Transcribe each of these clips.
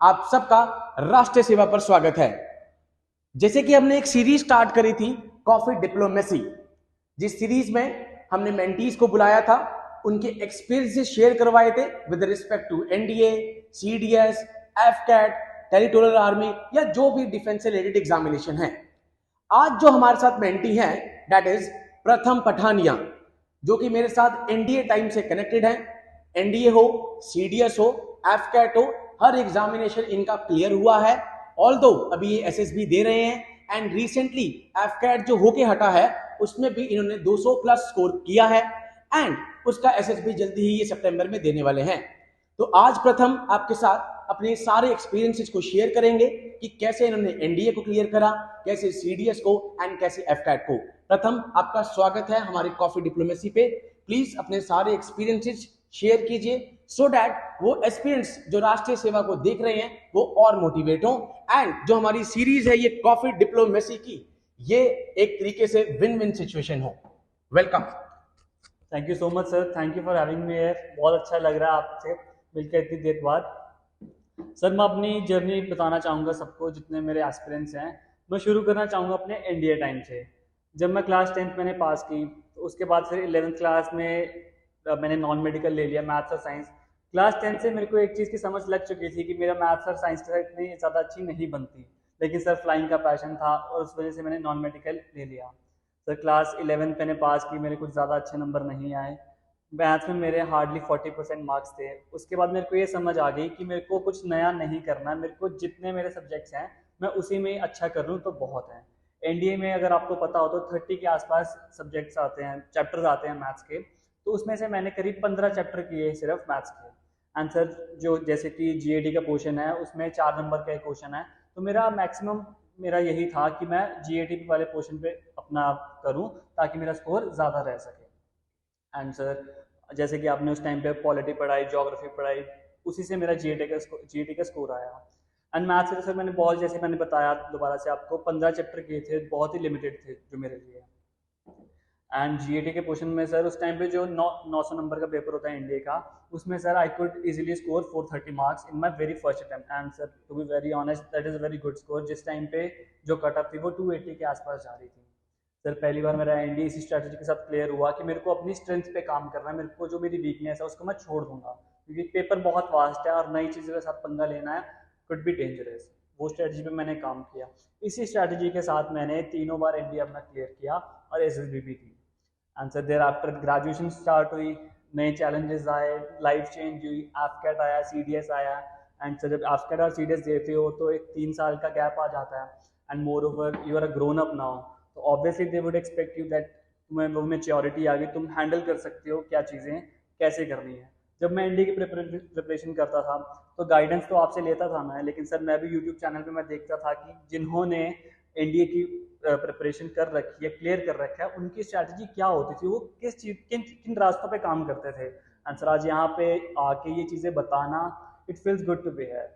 आप सबका राष्ट्रीय सेवा पर स्वागत है। जैसे कि हमने एक सीरीज स्टार्ट करी थी कॉफी डिप्लोमेसी, जिस सीरीज में हमने मेंटीज को बुलाया था, उनके एक्सपीरियंसेस शेयर करवाए थे with respect to NDA, CDS, AFCAT, territorial army या जो भी डिफेंस से रिलेटेड एग्जामिनेशन है। आज जो हमारे साथ मेंटी हैं दैट इज प्रथम पठानिया, जो कि मेरे साथ एनडीए टाइम से कनेक्टेड है। एनडीए हो, सीडीएस हो, एफकैट हो, हर एग्जामिनेशन इनका क्लियर हुआ है। ऑल्दो अभी ये एसएसबी दे रहे हैं एंड रिसेंटली एफकैट जो होके हटा है उसमें भी इन्होंने 200 प्लस स्कोर किया है एंड उसका एसएसबी जल्दी ही ये सितंबर में देने वाले हैं। तो आज प्रथम आपके साथ अपने सारे एक्सपीरियंसेस को शेयर करेंगे कि कैसे इन्होंने एनडीए को क्लियर करा, कैसे सीडीएस को एंड कैसे एफकैट को। प्रथम आपका स्वागत है हमारी कॉफी डिप्लोमेसी पे। प्लीज अपने सारे एक्सपीरियंसेस शेयर कीजिए सो दैट वो एस्पिरेंट्स जो राष्ट्रीय सेवा को देख रहे हैं वो और मोटिवेट हो एंड जो हमारी सीरीज है ये कॉफी डिप्लोमेसी की, ये एक तरीके से विन विन सिचुएशन हो। Welcome. Thank you so much sir, thank you for having me here. बहुत अच्छा लग रहा है आपसे मिलकर इतनी देर बाद। सर मैं अपनी जर्नी बताना चाहूँगा सबको, जितने मेरे एस्पिरेंट्स हैं। मैं शुरू करना चाहूँगा अपने एनडीए टाइम से। जब मैं क्लास 10th मैंने पास की, तो उसके बाद फिर 11th क्लास में मैंने नॉन मेडिकल ले लिया, मैथ्स और साइंस। क्लास 10th से मेरे को एक चीज़ की समझ लग चुकी थी कि मेरा मैथ्स और साइंस के साथ इतनी ज़्यादा अच्छी नहीं बनती, लेकिन सर फ्लाइंग का पैशन था और उस वजह से मैंने नॉन मेडिकल ले लिया। सर क्लास 11th मैंने पास की, मेरे कुछ ज़्यादा अच्छे नंबर नहीं आए। मैथ्स में मेरे हार्डली 40% मार्क्स थे। उसके बाद मेरे को ये समझ आ गई कि मेरे को कुछ नया नहीं करना है, मेरे को जितने मेरे सब्जेक्ट्स हैं मैं उसी में अच्छा कर लूँ तो बहुत है। एनडीए में अगर आपको पता हो तो 30 के आसपास सब्जेक्ट्स आते हैं, चैप्टर्स आते हैं मैथ्स के। तो उसमें से मैंने करीब 15 चैप्टर किए सिर्फ मैथ्स के। आंसर जो जैसे कि जीएडी का क्वेश्चन है उसमें 4 नंबर का एक क्वेश्चन है, तो मेरा मैक्सिमम मेरा यही था कि मैं जीएडी वाले पोर्शन पे अपना करूं ताकि मेरा स्कोर ज़्यादा रह सके। एंड सर जैसे कि आपने उस टाइम पे पॉलिटी पढ़ाई, ज्योग्राफी पढ़ाई, उसी से मेरा जीएटी का स्कोर आया। एंड मैथ्स से तो सर मैंने बहुत, जैसे मैंने बताया दोबारा से आपको, 15 चैप्टर किए थे, बहुत ही लिमिटेड थे जो मेरे लिए। एंड जीएटी के पोर्शन में सर उस टाइम पे जो 900 नंबर का पेपर होता है इंडिया का, उसमें sir I could easily score 430 marks in my very first attempt. And sir to be very honest that is very good score. जिस टाइम पे जो कट ऑफ थी वो 280 के आसपास जा रही थी। सर पहली बार मेरा एनडीए इसी स्ट्रैटेजी के साथ क्लियर हुआ कि मेरे को अपनी स्ट्रेंथ पे काम करना है, मेरे को जो मेरी वीकनेस है उसको मैं छोड़ दूंगा, क्योंकि पेपर बहुत वास्ट है और नई चीज़ों के साथ पंगा लेना है कुड बी डेंजरस। वो स्ट्रैटेजी पे मैंने काम किया। इसी स्ट्रैटेजी के साथ मैंने तीनों बार एनडीए अपना क्लियर किया और एसएसबी भी की। Answer there after graduation start हुई, नए चैलेंजेस आए, लाइफ चेंज हुई, एफकैट आया, सीडीएस आया। एंड सर जब एफकैट और सीडीएस देते हो तो एक 3 साल का गैप आ जाता है। And moreover you are a grown up now, तो obviously they would expect you that तुम्हें वो मेच्योरिटी आ गई, तुम हैंडल कर सकते हो क्या चीज़ें कैसे करनी है। जब मैं एनडीए की प्रिपरेशन करता था तो गाइडेंस तो आपसे लेता था मैं, लेकिन सर मैं भी यूट्यूब चैनल पे मैं देखता था कि जिन्होंने एनडीए की प्रिपरेशन कर रखी है, क्लियर कर रखा है, उनकी स्ट्रैटेजी क्या होती थी, वो किस चीज किन किन रास्तों पे काम करते थे। आंसर आज यहाँ पे आके ये चीज़ें बताना, it feels good to be है।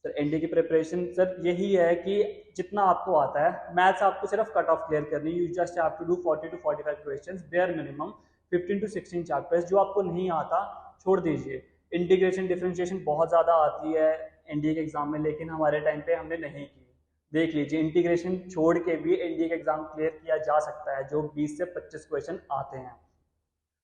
सर एनडीए की प्रिपरेशन सर यही है कि जितना आपको आता है, मैथ्स आपको सिर्फ कट ऑफ क्लियर करनी, you just have to do 40 to 45 questions bare minimum, 15 to 16 chapters. जो आपको नहीं आता छोड़ दीजिए। इंटीग्रेशन डिफरेंशिएशन बहुत ज़्यादा आती है एनडीए के एग्जाम में, लेकिन हमारे टाइम पे हमने नहीं की। देख लीजिए इंटीग्रेशन छोड़ के भी एनडीए का एग्जाम क्लियर किया जा सकता है, जो 20 से 25 क्वेश्चन आते हैं।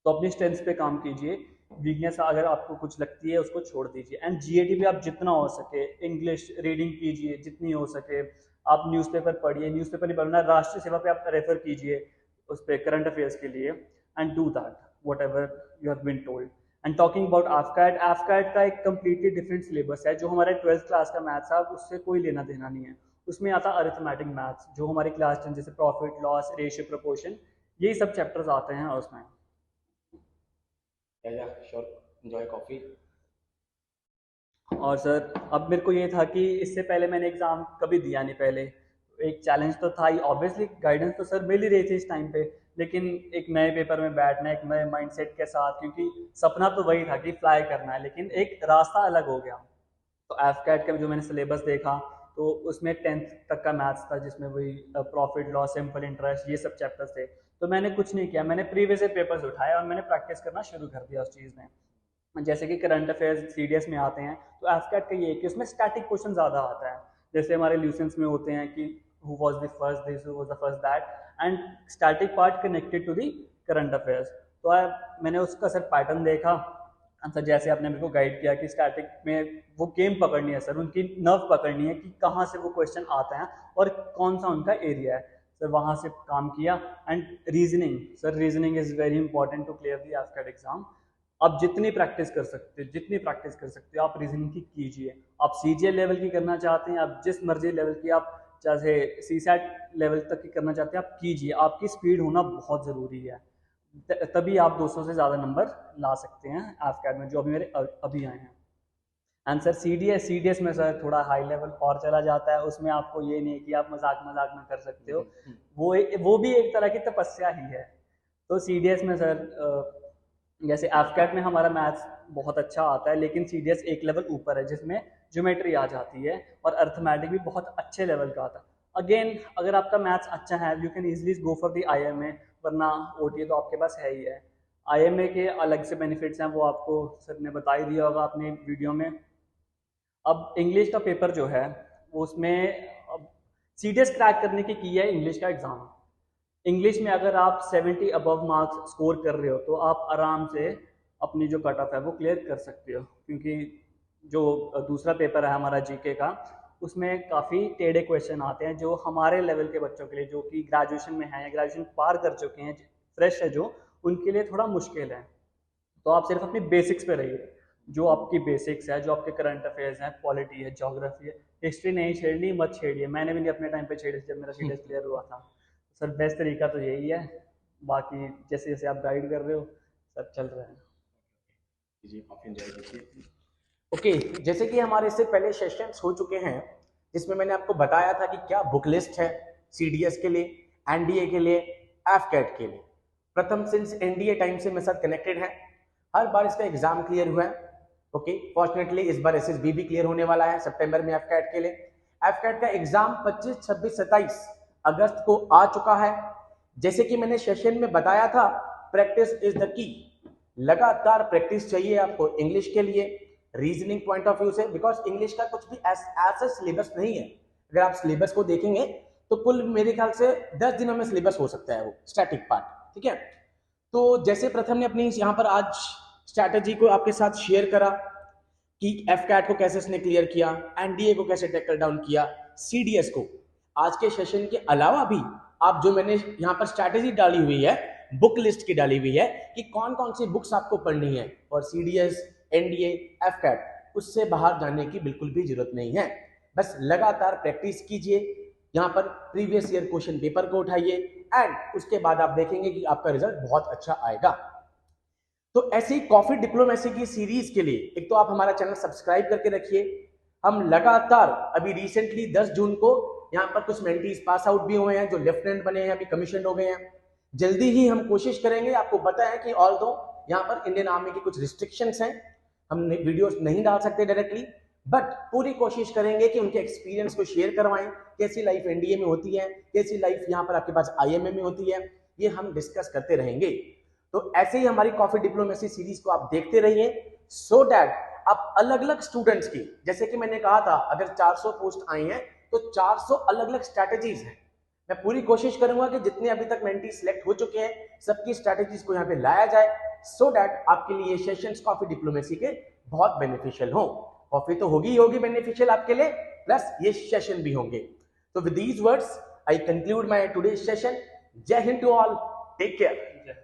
तो अपनी स्ट्रेंथ पे काम कीजिए, वीकनेस अगर आपको कुछ लगती है उसको छोड़ दीजिए। एंड जीएटी भी आप जितना हो सके इंग्लिश रीडिंग कीजिए जितनी हो सके। आप न्यूज़पेपर पढ़िए, न्यूज़पेपर नहीं पढ़ना, राष्ट्रीय सेवा पे आप रेफर कीजिए उस पर करंट अफेयर्स के लिए। And do that whatever you have been told. And talking about AFCAT, AFCAT का एक कम्प्लीटली डिफरेंट सिलेबस है। जो हमारे 12th क्लास का मैथ्स है उससे कोई लेना देना नहीं है। उसमें आता अरिथमेटिक मैथ्स, जो हमारी क्लास 10 जैसे प्रॉफिट लॉस रेशियो प्रोपोर्शन, यही सब चैप्टर्स आते हैं उसमें। Sure, enjoy coffee. और सर अब मेरे को ये था कि इससे पहले मैंने एग्ज़ाम कभी दिया नहीं पहले, एक चैलेंज तो था ही, ऑब्वियसली गाइडेंस तो सर मिल ही रही थी इस टाइम पे, लेकिन एक नए पेपर में बैठना एक नए माइंडसेट के साथ, क्योंकि सपना तो वही था कि फ्लाई करना है, लेकिन एक रास्ता अलग हो गया। तो एफकैट का जो मैंने सिलेबस देखा तो उसमें 10th तक का मैथ्स था, जिसमें वही प्रॉफिट लॉस सिंपल इंटरेस्ट ये सब चैप्टर्स थे। तो मैंने कुछ नहीं किया, मैंने प्रीवियस पेपर्स उठाए और मैंने प्रैक्टिस करना शुरू कर दिया उस चीज़ में। जैसे कि करंट अफेयर्स सीडीएस में आते हैं, तो एफकैट का ये है कि उसमें स्टैटिक क्वेश्चन ज़्यादा आता है। जैसे हमारे ल्यूसेंस में होते हैं कि who was the first this, who was the first that, and static part connected to the current affairs. तो मैंने उसका सर पैटर्न देखा, सर जैसे आपने मेरे को गाइड किया कि स्टैटिक में वो गेम पकड़नी है सर, उनकी नर्व पकड़नी है कि कहाँ से वो क्वेश्चन आते हैं और कौन सा उनका एरिया है। सर वहाँ से काम किया। And reasoning, sir reasoning is very important to clear the AFCAT exam. आप जितनी प्रैक्टिस कर सकते हो, जितनी प्रैक्टिस कर सकते हो आप रीजनिंग की कीजिए। आप सीजीएल लेवल की करना चाहते हैं, आप जिस मर्जी लेवल की, आप चाहे सीसैट लेवल तक की करना चाहते हैं, आप कीजिए। आपकी स्पीड होना बहुत ज़रूरी है, तभी आप 200 से ज़्यादा नंबर ला सकते हैं एफकैट में, जो अभी मेरे अभी आए हैं। एंड सर सीडीएस में सर थोड़ा हाई लेवल और चला जाता है, उसमें आपको ये नहीं है कि आप मजाक मजाक में कर सकते हो, वो भी एक तरह की तपस्या ही है। तो सीडीएस में सर जैसे एफकैट में हमारा मैथ्स बहुत अच्छा आता है, लेकिन सीडीएस एक लेवल ऊपर है जिसमें ज्योमेट्री आ जाती है और अर्थमेटिक भी बहुत अच्छे लेवल का आता है। अगेन अगर आपका मैथ्स अच्छा है, you can easily go for the IMA, वरना ओटीए तो आपके पास है ही है। आईएमए के अलग से बेनिफिट्स हैं, वो आपको सर ने बता ही दिया होगा अपने वीडियो में। अब इंग्लिश का पेपर जो है उसमें सीडीएस क्रैक करने की है इंग्लिश का एग्जाम। इंग्लिश में अगर आप 70 अबव मार्क्स स्कोर कर रहे हो तो आप आराम से अपनी जो कट ऑफ है वो क्लियर कर सकते हो, क्योंकि जो दूसरा पेपर है हमारा जीके का, उसमें काफ़ी टेढ़े क्वेश्चन आते हैं जो हमारे लेवल के बच्चों के लिए, जो कि ग्रेजुएशन में हैं या ग्रेजुएशन पार कर चुके हैं, फ्रेश है जो, उनके लिए थोड़ा मुश्किल है। तो आप सिर्फ अपनी बेसिक्स पे रहिए, जो आपकी बेसिक्स है, जो आपके करंट अफेयर्स हैं, पॉलिटी है, ज्योग्राफी है, हिस्ट्री नहीं छेड़नी, मत छेड़िए। मैंने भी नहीं अपने टाइम पे छेड़ी जब मेरा सीडीएस क्लियर हुआ था। सर बेस्ट तरीका तो यही है, बाकी जैसे जैसे आप गाइड कर रहे हो सब चल रहा है जी। काफी एंजॉय कीजिए। ओके, जैसे कि हमारे इससे पहले सेशंस हो चुके हैं जिसमें मैंने आपको बताया था कि क्या बुक लिस्ट है सीडीएस के लिए, एनडीए के लिए, एफकैट के लिए। प्रथम सिंस एनडीए टाइम से मेरे साथ कनेक्टेड है, हर बार इसका एग्जाम क्लियर हुआ है। ओके, फॉर्चुनेटली इस बार एसएसबी भी क्लियर होने वाला है सितंबर में एफकैट के लिए। एफकैट का एग्जाम 25, 26, 27 अगस्त को आ चुका है। जैसे कि मैंने सेशन में बताया था, प्रैक्टिस इज द की। लगातार प्रैक्टिस चाहिए आपको इंग्लिश के लिए, रीजनिंग पॉइंट ऑफ व्यू से, बिकॉज इंग्लिश का कुछ भी ऐसा सिलेबस नहीं है। अगर आप सिलेबस को देखेंगे तो कुल मेरे ख्याल से 10 दिनों में सिलेबस हो सकता है वो स्टैटिक पार्ट, ठीक है। तो जैसे प्रथम ने अपनी यहाँ पर आज स्ट्रैटेजी को आपके साथ शेयर करा कि एफकैट को कैसे उसने क्लियर किया, एनडीए को कैसे टैकल डाउन किया, सीडीएस को। आज के सेशन के अलावा भी आप जो मैंने यहाँ पर स्ट्रैटेजी डाली हुई है, बुक लिस्ट की डाली हुई है कि कौन कौन सी बुक्स आपको पढ़नी है, और सीडीएस, एनडीए, एफकैट, उससे बाहर जाने की बिल्कुल भी जरूरत नहीं है। बस लगातार प्रैक्टिस कीजिए, यहाँ पर प्रीवियस ईयर क्वेश्चन पेपर को उठाइए, एंड उसके बाद आप देखेंगे कि आपका रिजल्ट बहुत अच्छा आएगा। तो ऐसी कॉफी डिप्लोमेसी की सीरीज के लिए एक तो आप हमारा चैनल सब्सक्राइब करके रखिए। हम लगातार अभी रिसेंटली 10 जून को यहाँ पर कुछ मेंटीज पास आउट भी हुए हैं, जो लेफ्टिनेंट बने हैं, अभी कमीशन हो गए हैं। जल्दी ही हम कोशिश करेंगे, आपको पता है कि ऑल्दो यहाँ पर इंडियन आर्मी की कुछ रिस्ट्रिक्शंस हैं, हम वीडियोस नहीं डाल सकते डायरेक्टली, बट पूरी कोशिश करेंगे कि उनके एक्सपीरियंस को शेयर करवाएं। कैसी लाइफ एनडीए में होती है, कैसी लाइफ यहाँ पर आपके पास आईएमए में होती है, ये हम डिस्कस करते रहेंगे। तो ऐसे ही हमारी कॉफी डिप्लोमेसी सीरीज को आप देखते रहिए, सो दैट आप अलग अलग स्टूडेंट्स की, जैसे कि मैंने कहा था, अगर 400 पोस्ट आई हैं तो 400 अलग अलग स्ट्रैटेजीज हैं। मैं पूरी कोशिश करूंगा कि जितने अभी तक मेंटी सिलेक्ट हो चुके हैं सबकी स्ट्रैटेजीज को यहाँ पे लाया जाए, सो दैट आपके लिए सेशंस कॉफी डिप्लोमेसी के बहुत बेनिफिशियल हो। कॉफी तो होगी बेनिफिशियल आपके लिए, प्लस ये सेशन भी होंगे। तो with these words I conclude my today session. जय हिंद टू ऑल, टेक केयर।